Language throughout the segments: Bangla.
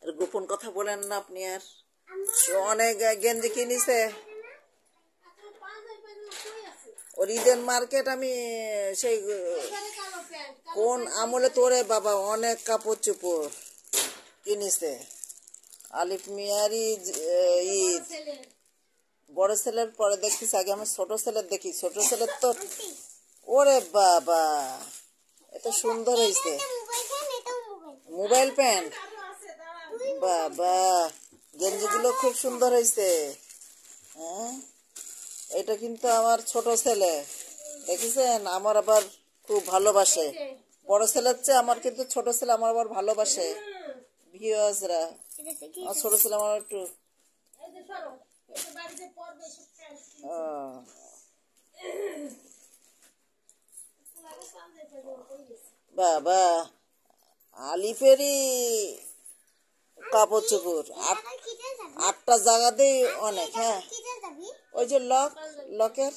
আর গোপন কথা বলেন না আপনি। আর অনেক গেঞ্জি কিনিছে ওরিজেন মার্কেট। আমি সেই কোন আমলে তোরে বাবা অনেক কাপড় চোপড় কিনিছে। আলিফ মিয়ারই ঈদ বড় ছেলের পরে দেখছিস, আগে আমার ছোট ছেলের দেখি। ছোট ছেলের তো ওরে বাবা এত সুন্দর হয়েছে মোবাইল প্যান্ট। বাবা গেঞ্জিগুলো খুব সুন্দর হয়েছে। হ্যাঁ এটা কিন্তু আমার ছোট ছেলে, দেখেছেন? আমার আবার খুব ভালোবাসে। বড় ছেলের চেয়ে আমার কিন্তু ছোট ছেলে আমার আবার ভালোবাসে। ভিউয়ার্সরা আমার ছোট ছেলে আমার একটু বাবা আলিফেরই কাপড় চোপড় আটটা জায়গাতেই অনেক। হ্যাঁ ওই যে লকের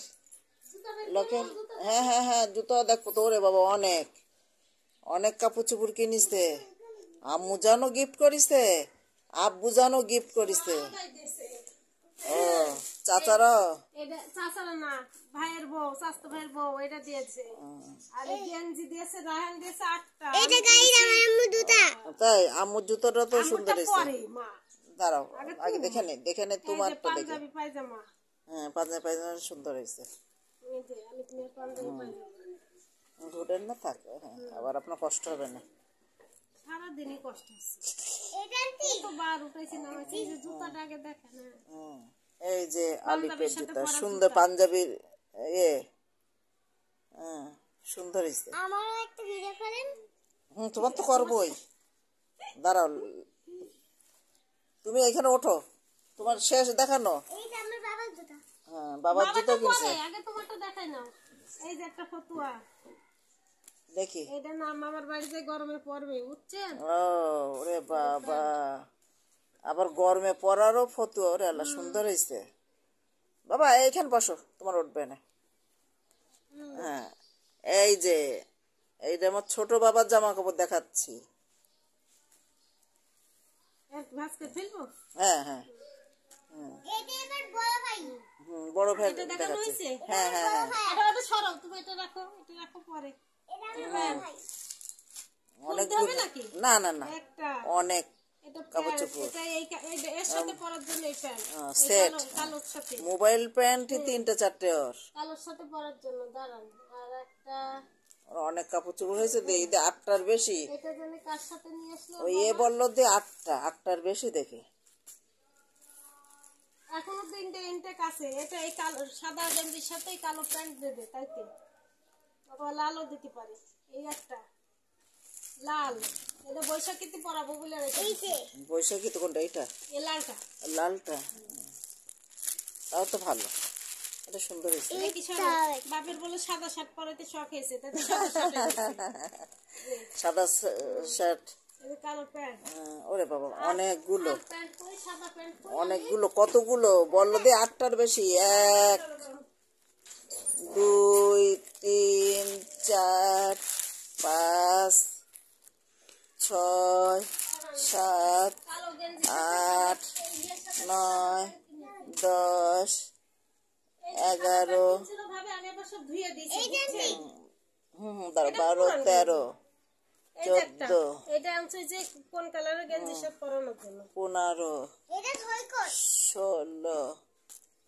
হ্যাঁ হ্যাঁ হ্যাঁ জুতো দেখো তো। ওরে বাবা অনেক অনেক কাপড় চোপড় কিনিছে। আম্মু জানো গিফট করিছে, আব্বু জানো গিফট করিছে। ও চাচারা না ভাইয়ের বউ, চাচতো ভাইয়ের বউ এটা দিয়েছে। আর গেঞ্জি দিয়েছে রায়হান দিয়েছে 8টা। এটা গাইস আমার আম্মু জুতা। তাই আম্মুর জুতোটা তো সুন্দর হয়েছে। দাঁড়াও আগে দেখে নে তোমারটা দেখে। পাঞ্জাবি পায়জামা। হ্যাঁ পাঞ্জাবি পায়জামা সুন্দর হয়েছে। এই যে আমি তোমার পাঞ্জাবি পায়জামা ঘুরেন না থাক। হ্যাঁ আবার আপনার কষ্ট হবে না। সারাদিনই কষ্ট হচ্ছে। এটা কি তো বার উঠাইছি না আমি এই যে জুতাটা আগে দেখেন না। এই যে আলিফের জুতা সুন্দর পাঞ্জাবির সুন্দর হয়েছে। আমারও একটা ভিডিও করেন। তোমার তো করবোই। দাঁড়াও তুমি এখানে ওঠো, তোমার শেষ দেখানো। এই যে আমার বাবার জুতা। হ্যাঁ বাবার জুতা কিনছে। আগে তোমারটা দেখাই নাও। এই যে একটা ফতুয়া দেখি। এটা না মামার বাড়িতে গরমে পড়বে বুঝছেন? ওরে বাবা আবার গরমে পরারও ফতুয়া। ওরে আল্লাহ সুন্দর হয়েছে। বাবা এইখানে বসো, তোমার উঠবে না। হ্যাঁ এই যে এইটা আমার ছোট বাবার জামা কাপড় দেখাচ্ছি। হ্যাঁ হ্যাঁ বড় ভাই দেখাচ্ছি। হ্যাঁ হ্যাঁ হ্যাঁ অনেক না না না অনেক কাপড় চোপড় সেট। মোবাইল প্যান্ট 3টে 4টে ওর কালোর সাথে পরার জন্য দাঁড়ান। আর একটা অনেক কাপড় চোপড় হয়েছে। দে 8টার বেশি। এটা জানি কার সাথে নিয়ে আসলো। ওই বললো যে 8টার বেশি দেখে। এখনো 3টে ইনটেক আছে। এটা এই কালো সাদা গেঞ্জির সাথে কালো প্যান্ট দেবে তাইতে বাবা লালও দিতে পারে। এই একটা লাল এটা বৈশাখীতে পরাবো বলে রেখেছি। বৈশাখী তো কোনটা? এইটা এই লালটা। লালটা তাও তো ভালো, এটা সুন্দর হয়েছে। বাপের বলে সাদা শার্ট পরাইতে শখ হয়েছে তাতে সাদা শার্ট কালো প্যান্ট। ওরে বাবা অনেকগুলো কতগুলো বললো দিয়ে 8টার বেশি। 1 2 3 4 5 6 7 8 9 10 11 12 13 14 এটা আনছে যে কোন কালারের গেঞ্জি সব পরানোর জন্য। 15 16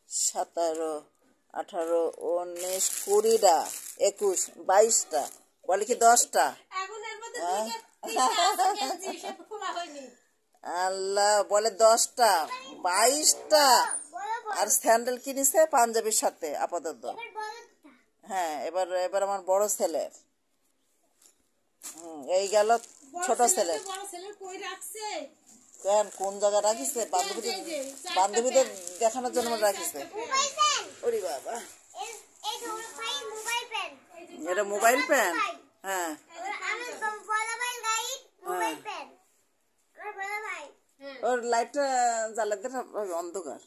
17 18 19 20টা 21 22টা বলে কি 10টা। আল্লাহ বলে 10টা 22টা। আর স্যান্ডেল কিনেছে পাঞ্জাবির সাথে আপাতত। হ্যাঁ এবার আমার বড় ছেলের। এই গেল ছোট ছেলে। কেন কোন জায়গায় রাখিছে? বান্ধবীদের দেখানোর জন্য রাখিছে। ওরে বাবা এটা মোবাইল প্যান্ট। হ্যাঁ ওর লাইটটা জ্বালাতে অন্ধকার।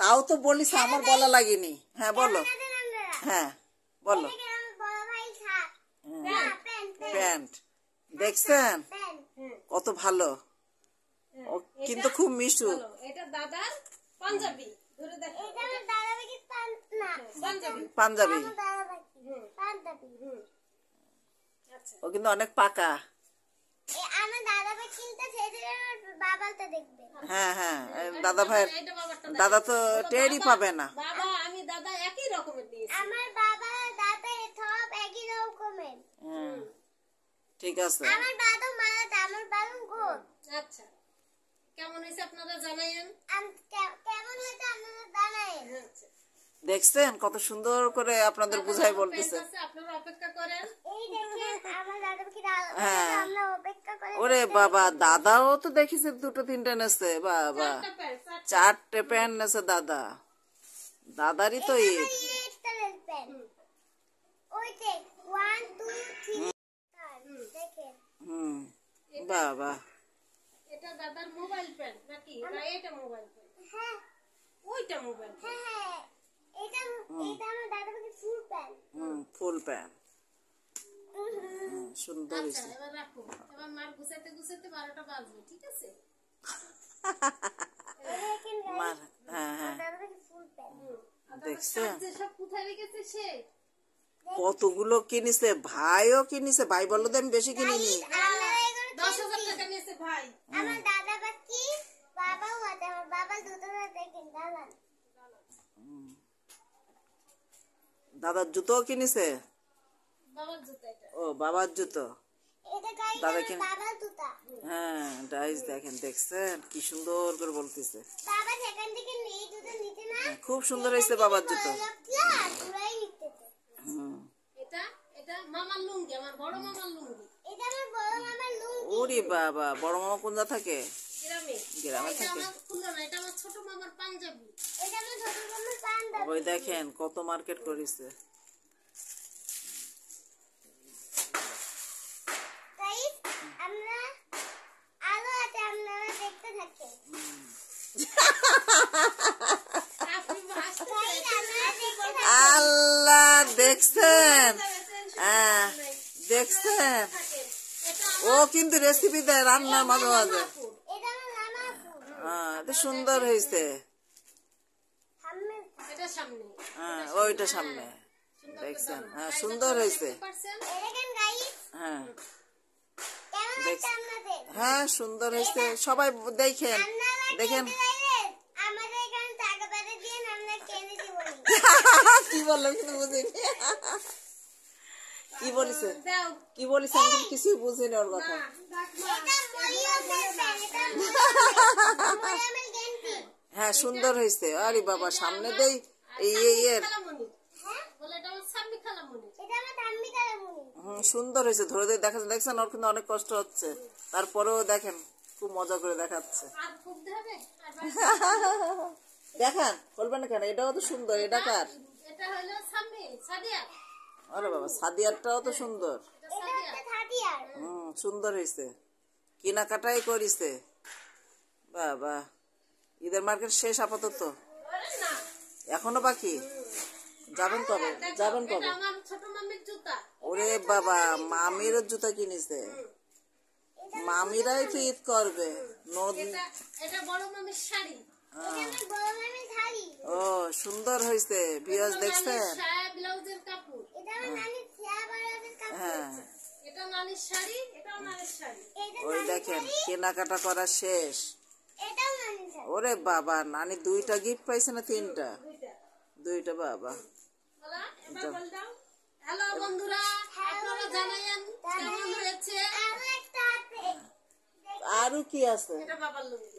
তাও তো বলিস আমার বলা লাগেনি। হ্যাঁ বলো। হ্যাঁ বলো। প্যান্ট দেখছেন কত ভালো, ও কিন্তু খুব মিশু। ভালো। এটা দাদার পাঞ্জাবি, ধরে দেখো পাঞ্জাবি, আচ্ছা ও কিন্তু অনেক পাকা। হ্যাঁ হ্যাঁ, দাদা ভাইয়ের এটা বাবারটা দাদা তো টেরই পাবে না। বাবা আমি দাদা একই রকমের দিয়েছি। আমার বাবা দাদা সব একই রকমের। ঠিক আছে, আমার দাদু মারা আমার বালুন গোল। আচ্ছা কেমন হয়েছে আপনারা জানাইন। কেমন হয়েছে আপনারা জানায়েন। আচ্ছা দেখছেন কত সুন্দর করে আপনাদের বুঝাই বলতেছে। আছে, আপনারা অপেক্ষা করেন। এই দেখেন আমার দাদুকে হ্যাঁ। আমরা অপেক্ষা করে ওরে বাবা, দাদাও তো দেখিছে দুটো তিনটে নেছে, বাবা একটা প্যান্ট, চারটা। চারটে প্যান্ট নেছে দাদা। দাদারই তো ঈদ। স্টাইলের পেন। ওই যে 1 2 3 দেখেন। বাবা এটা দাদার মোবাইল প্যান্ট নাকি, না এটা মোবাইল প্যান্ট, হ্যাঁ ওইটা মোবাইল প্যান্ট। হ্যাঁ এটা আমার দাদুকে ফুল পেন। ফুল প্যান্ট সুন্দর আচ্ছা হয়েছে। এবার রাখো, এবার মার গুছাইতে গুছাইতে 12টা বাজবে, ঠিক আছে। দেখেন মার, হ্যাঁ হ্যাঁ দাদুকে ফুল পেন। দেখছেন যে সব কোথায় রেখেছে সে, কতগুলো কিনিছে, ভাইও কিনিছে। ভাই বললো তো আমি বেশি কিনিনি। আমরা এগুলো 10,000 টাকা নিয়েছে ভাই। আমার দাদা বাকি বাবাও আছে। আমার বাবা দুটো দেখেন দাদা। দাদার জুতো কিনিছে। বাবার জুতো এটা। ও বাবার জুতো, এটা গাইস দাদা আমার কিনে, বাবার জুতা। হ্যাঁ ডাইস দেখেন, দেখছেন কি সুন্দর করে বলতেছে। বাবা সেখান থেকে নেই জুতো নিতে না। খুব সুন্দর হয়েছে বাবার জুতো। পুরাই নিতেছে। এটা এটা মামার লুঙ্গি, আমার বড় মামার লুঙ্গি, এটা আমার বড় মামার লুঙ্গি। ওরে বাবা, বড় মামা কোন জায়গা থাকে? গ্রামে। গ্রামে এটা থাকে। আমার খুললো না, এটা আমার ছোট মামার পাঞ্জাবি। এটা আমার ছোট মামার পাঞ্জাবি। ওই দেখেন কত মার্কেট করেছে। গাইস আমরা আলো আছে, আপনারা দেখতে থাকেন। আপনি হাসতে গাইস আপনারা দেখতে থাকেন। আল্লাহ দেখছেন, হ্যাঁ দেখছেন, থাকেন। এটা ও কিন্তু রেসিপি দেয় রান্নার মাঝে মাঝে। আপুর। এটা আমার মামা ফুল। এটা সুন্দর হয়েছে। সামনে এটা সামনে। হ্যাঁ ওইটা সামনে দেখছেন, হ্যাঁ সুন্দর হয়েছে। পারছেন? দেখেন গাইস হ্যাঁ কেমন হচ্ছে আপনাদের। হ্যাঁ সুন্দর হয়েছে, সবাই দেখেন আপনারা দেখেন। কিনতে চাইলে আমাদের এখানে টাকা পাঠিয়ে দিন, আমরা কিনে দিব। কি বললাম কিন্তু বুঝিনি। কি বলিছে, দাও। কি বলিছে আমি কিন্তু কিছুই বুঝিনি ওর কথা। এটা মরিয়মের পেন, এটা মরিয়মের গেঞ্জি। হ্যাঁ সুন্দর হয়েছে। আরে বাবা, সামনে দেই এই এর খালামণি। হ্যাঁ বলে এটা আমার সামনে খালামণি। এটা আমার ঠাম্মি কালামুনি। সুন্দর হয়েছে। ধরে দিয়ে দেখেন, দেখছেন ওর কিন্তু অনেক কষ্ট হচ্ছে, তারপরেও দেখেন খুব মজা করে দেখাচ্ছে। আর ফুটতে হবে? আর বাকি- দেখান বলবেন না কেন, এটাও তো সুন্দর। এটা কার? এটা হলো সামনে সাদিয়া। আরে বাবা, সাদিয়ারটাও তো সুন্দর। এটা এটা সাদিয়া। হচ্ছে থাদিয়ার। সুন্দর হয়েছে, কেনাকাটাই করিছে। বাবা, ঈদের মার্কেট শেষ আপাতত, ওরে না। এখনো বাকি। যাবেন কবে? দেখো, যাবেন এটা কবে? আমার ছোট মামির জুতা। ওরে বাবা, মামিরও জুতা কিনেছে। মামিরাই তো ঈদ করবে। এটা এটা বড় মামির শাড়ি। এটা আমার বড় মামির শাড়ি। ও সুন্দর হয়েছে, ভিউয়ার্স এটা দেখছেন? নানির সায়া ব্লাউজের কাপড়। এটা আমার নানির ছেঁড়া বাড়াদের কাপড়। হ্যাঁ এটা নানির শাড়ি, এটাও নানির শাড়ি। এটা ওই নানির দেখেন শাড়ি, কেনাকাটা করা শেষ। এটাও নানির শাড়ি। ওরে বাবা, নানি দুইটা গিফট পাইছে না তিনটা? দুইটা। দুইটা বাবা। বলা, এবার বল দাও। হ্যালো বন্ধুরা, আপনারা জানায়েন কেমন হয়েছে? আরো একটা আছে। আরো কি আছে? এটা বাবার লুঙ্গি।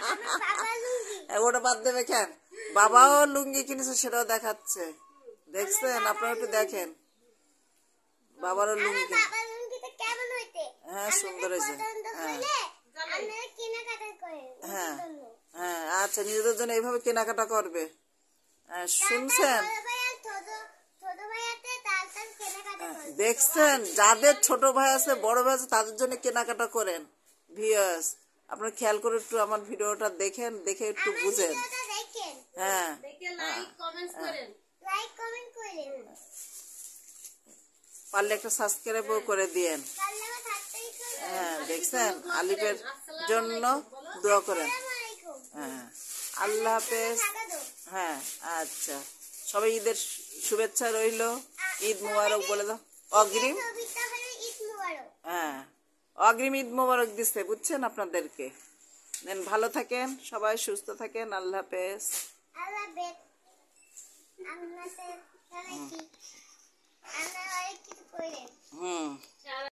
আমার বাবার লুঙ্গি। ওটা বাদ দেবে কেন? বাবাও লুঙ্গি কিনেছে, সেটাও দেখাচ্ছে। দেখছেন? আপনারা একটু দেখেন, বাবারও লুঙ্গি আমার কিনে। বাবার লুঙ্গিটা কেমন হইতে? হ্যাঁ সুন্দর হয়েছে। পছন্দ হ্যাঁ হইলে আপনারা কেনাকাটা করেন। হ্যাঁ নিজের জন্য। হ্যাঁ, আচ্ছা নিজেদের জন্য এইভাবে কেনাকাটা করবে। শুনছেন? বড় ভাই আর ছোট ভাই আছে, তার কেনাকাটা করেন। দেখছেন? যাদের ছোট ভাই আছে, বড় ভাই আছে, তাদের জন্য কেনাকাটা করেন। ভিউয়ার্স, আপনারা খেয়াল করে একটু আমার ভিডিওটা দেখেন, দেখে একটু আমার বুঝেন। ভিডিওটা দেখেন। হ্যাঁ দেখে লাইক কমেন্টস করেন। লাইক কমেন্ট করেন। পারলে একটা সাবস্ক্রাইবও করে দিয়েন। পারলে আমার থাকতেই করবে। হ্যাঁ দেখছেন, আলিফের জন্য দোয়া করেন। আসসালামু আলাইকুম। হ্যাঁ, আল্লাহ হাফেজ। টাকা দাও। হ্যাঁ আচ্ছা, সবাই ঈদের শুভেচ্ছা রইল। ঈদ মুবারক বলে দাও অগ্রিম। ছবিটা হলো ঈদ মুবারক। হ্যাঁ, অগ্রিম ঈদ মোবারক দিচ্ছে, বুঝছেন আপনাদেরকে। দেন ভালো থাকেন সবাই, সুস্থ থাকেন। আল্লাহ হাফেজ। আল্লাহ হাফেজ। আপনাদের সবাইকে আমরা অনেক কিছু করে হুম।